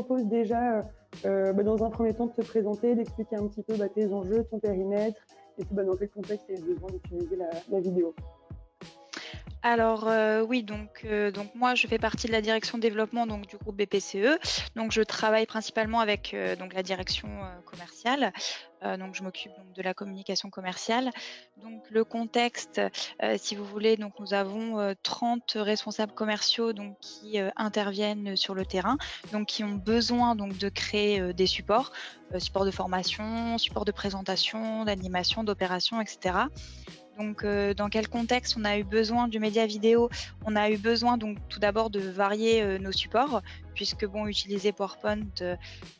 propose déjà, dans un premier temps, de te présenter, d'expliquer un petit peu tes enjeux, ton périmètre, et puis dans quel contexte tu as besoin d'utiliser la vidéo. Alors, oui, donc moi, je fais partie de la direction développement donc du groupe BPCE. Donc je travaille principalement avec, donc la direction, commerciale. Donc je m'occupe donc de la communication commerciale. Donc le contexte, si vous voulez, donc nous avons, 30 responsables commerciaux donc qui, interviennent sur le terrain, donc qui ont besoin donc de créer, des supports, supports de formation, supports de présentation, d'animation, d'opération et cetera. Donc, dans quel contexte on a eu besoin du média vidéo? On a eu besoin donc tout d'abord de varier, nos supports puisque bon, utiliser PowerPoint,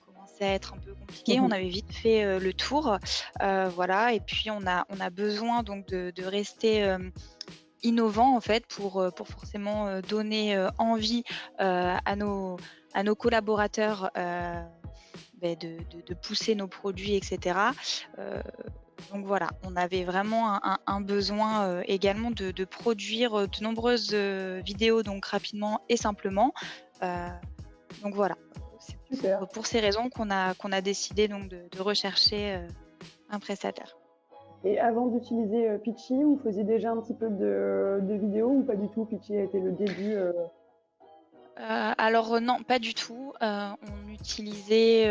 commençait à être un peu compliqué. On avait vite fait, le tour, voilà et puis on a besoin donc de rester, innovant en fait pour forcément, donner, envie, à nos collaborateurs, de pousser nos produits et cetera. Donc voilà, on avait vraiment un besoin, également de produire, de nombreuses, vidéos donc rapidement et simplement. Heu, donc voilà, c'est Super. pour ces raisons qu'on a décidé donc de rechercher, un prestataire. Et avant d'utiliser, Pitchy, vous faisiez déjà un petit peu de vidéo ou pas du tout? Pitchy a été le début, Alors, non, pas du tout. On utilisait,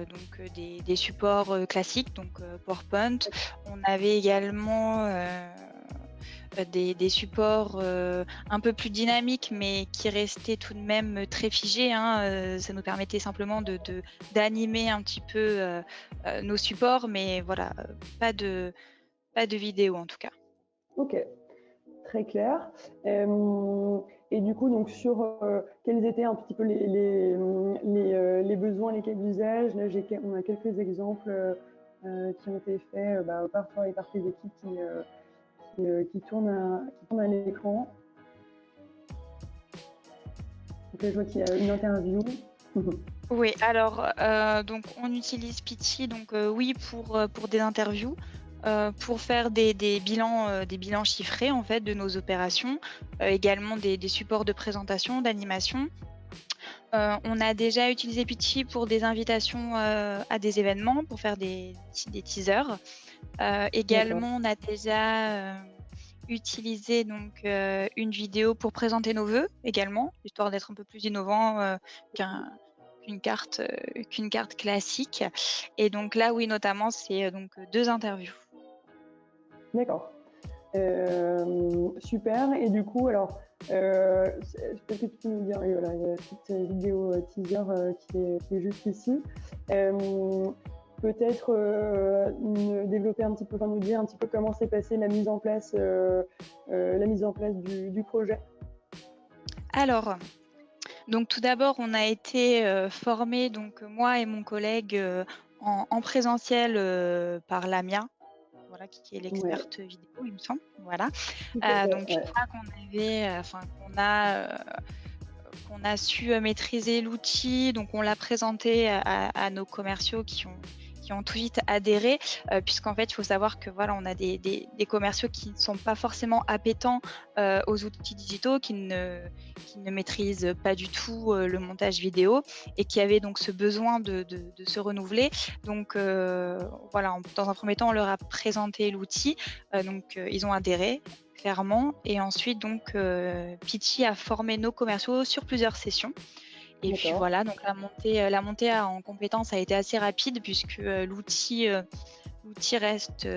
donc, des supports, classiques, donc, PowerPoint. On avait également, des supports, un peu plus dynamiques, mais qui restaient tout de même très figés, hein. Ça nous permettait simplement d'animer un petit peu, nos supports, mais voilà, pas de vidéo en tout cas. OK. Très clair. Et du coup, donc sur, quels étaient un petit peu les besoins, les cas d'usage? Là, on a quelques exemples, qui ont été faits, parfois et par tes équipes qui tournent à l'écran. Donc là, je vois qu'il y a une interview. Oui, alors, donc on utilise Pitchy donc, oui pour des interviews, pour faire des bilans chiffrés en fait de nos opérations, également des supports de présentation, d'animation. On a déjà utilisé Pitchy pour des invitations, à des événements, pour faire des teasers. D'accord. Également on a déjà, utilisé donc, une vidéo pour présenter nos vœux également, histoire d'être un peu plus innovant, qu'un qu'une carte classique et donc là, oui, notamment, c'est, donc, 2 interviews. D'accord. Super. Et du coup, alors, peut-être que tu peux nous dire, oui, voilà, il y a la petite vidéo teaser qui est juste ici. Peut-être développer un petit peu, enfin, nous dire un petit peu comment s'est passée la mise en place du projet. Alors, donc tout d'abord, on a été, formés, donc moi et mon collègue, en présentiel, par Lamia, voilà, qui est Ouais, l'experte vidéo, il me semble, voilà. tout à fait, Donc une ouais. fois qu'on avait, enfin qu'on a su, maîtriser l'outil, donc on l'a présenté à nos commerciaux qui ont tout vite adhéré, puisqu'en fait, il faut savoir que voilà, on a des commerciaux qui ne sont pas forcément appétents, aux outils digitaux, qui ne maîtrisent pas du tout, le montage vidéo et qui avaient donc ce besoin de se renouveler. Donc voilà, dans un premier temps, on leur a présenté l'outil, donc ils ont adhéré clairement et ensuite donc Pitchy a formé nos commerciaux sur plusieurs sessions et puis D'accord. voilà, donc la montée en compétences a été assez rapide puisque, l'outil reste,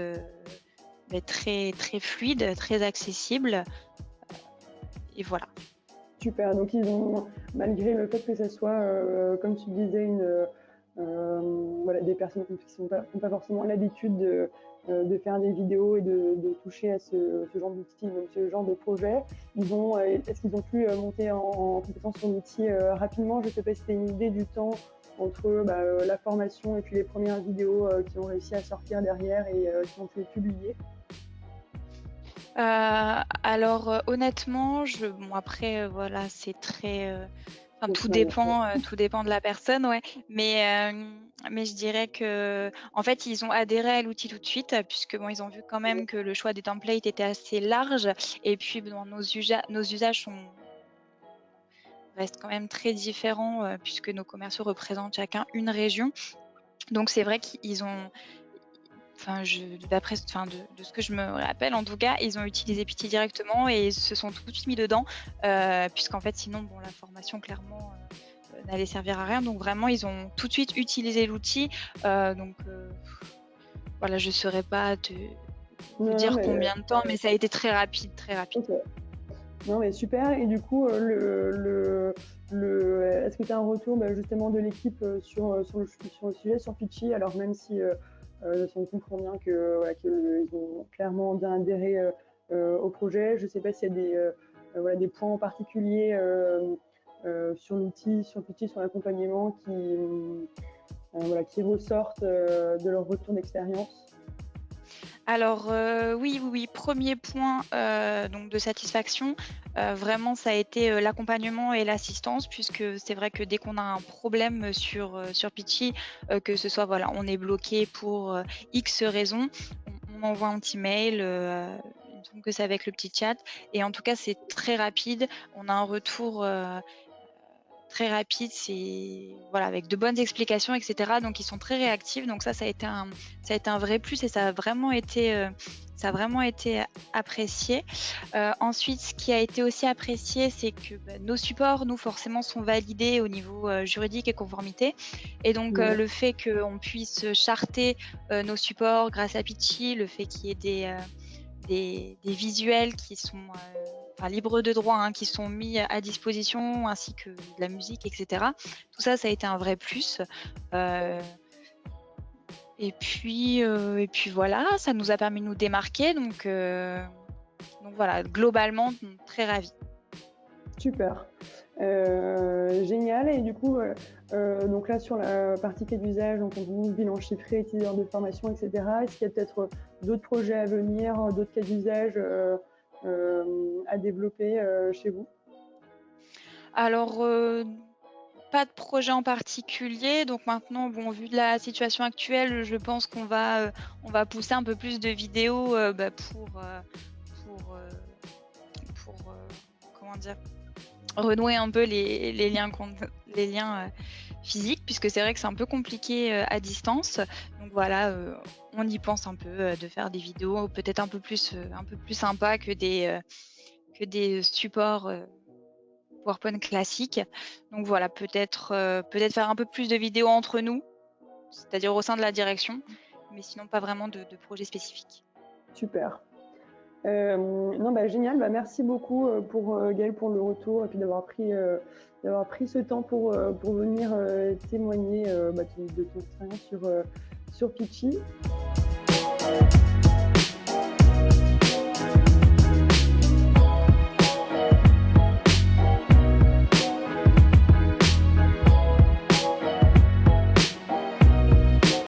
très très fluide, très accessible, et voilà. Super, donc ils ont, malgré le fait que ça soit, comme tu disais, voilà, des personnes qui ont pas forcément l'habitude de faire des vidéos et de toucher à ce genre d'outils, même ce genre de projet, est-ce qu'ils ont pu monter en compétence sur l'outil rapidement? Je ne sais pas si tu as une idée du temps entre la formation et puis les premières vidéos qui ont réussi à sortir derrière et qui ont été publiées. Alors, honnêtement, bon après, voilà, c'est très, enfin Ponctuel, ouais. tout dépend de la personne, ouais. Mais je dirais qu'en fait, ils ont adhéré à l'outil tout de suite, puisque bon, ils ont vu quand même que le choix des templates était assez large et puis bon, nos usages sont reste quand même très différent, puisque nos commerciaux représentent chacun une région. Donc c'est vrai qu'ils ont enfin de ce que je me rappelle en tout cas, ils ont utilisé Pity directement et ils se sont tout de suite mis dedans, puisqu'en fait sinon bon la formation clairement, n'allait servir à rien. Donc vraiment ils ont tout de suite utilisé l'outil, voilà, je saurais pas te vous Non, non, dire mais combien de temps, mais ça a été très rapide, très rapide. OK. Non, mais super. Et du coup, est-ce que tu as un retour justement de l'équipe sur le sujet, sur Pitchy? Alors, même si on comprend bien que, voilà, qu'ils ont clairement bien adhéré au projet, je ne sais pas s'il y a voilà, des points en particulier sur l'outil, sur Pitchy, sur l'accompagnement voilà, qui ressortent de leur retour d'expérience. Alors, oui, oui, oui, 1er point, donc de satisfaction, vraiment ça a été, l'accompagnement et l'assistance puisque c'est vrai que dès qu'on a un problème sur Pitchy, que ce soit, voilà, on est bloqué pour, X raisons, on envoie un petit mail, il me semble que c'est avec le petit chat et en tout cas c'est très rapide. On a un retour, très rapide, c'est voilà, avec de bonnes explications et cetera, donc ils sont très réactifs, donc ça a été un vrai plus et ça a vraiment été apprécié. Ensuite, ce qui a été aussi apprécié, c'est que, nos supports, nous, forcément, sont validés au niveau, juridique et conformité et donc Ouais. le fait qu'on puisse charter, nos supports grâce à Pitchy, le fait qu'il y ait des visuels qui sont, enfin libres de droit, hein, qui sont mis à disposition, ainsi que de la musique et cetera. Tout ça, ça a été un vrai plus, heu et puis voilà, ça nous a permis de nous démarquer donc voilà, globalement, très ravie. Super. Génial. Et du coup, donc là, sur la partie cas d'usage, donc on dit bilan chiffré, utilisateurs de formation, et cetera. Est-ce qu'il y a peut-être d'autres projets à venir, d'autres cas d'usage à développer chez vous? Alors, pas de projet en particulier, donc maintenant, bon, vu de la situation actuelle, je pense on va pousser un peu plus de vidéos, pour, comment dire? Renouer un peu les liens, physiques puisque c'est vrai que c'est un peu compliqué, à distance. Donc voilà, on y pense un peu, de faire des vidéos peut-être un peu plus sympas que des supports, PowerPoint classiques. Donc voilà, peut-être faire un peu plus de vidéos entre nous, c'est-à-dire au sein de la direction, mais sinon pas vraiment de projet spécifique. Super. Non, génial. Merci beaucoup Gaëlle pour le retour et puis d'avoir pris ce temps pour venir témoigner de ton expérience sur Pitchy.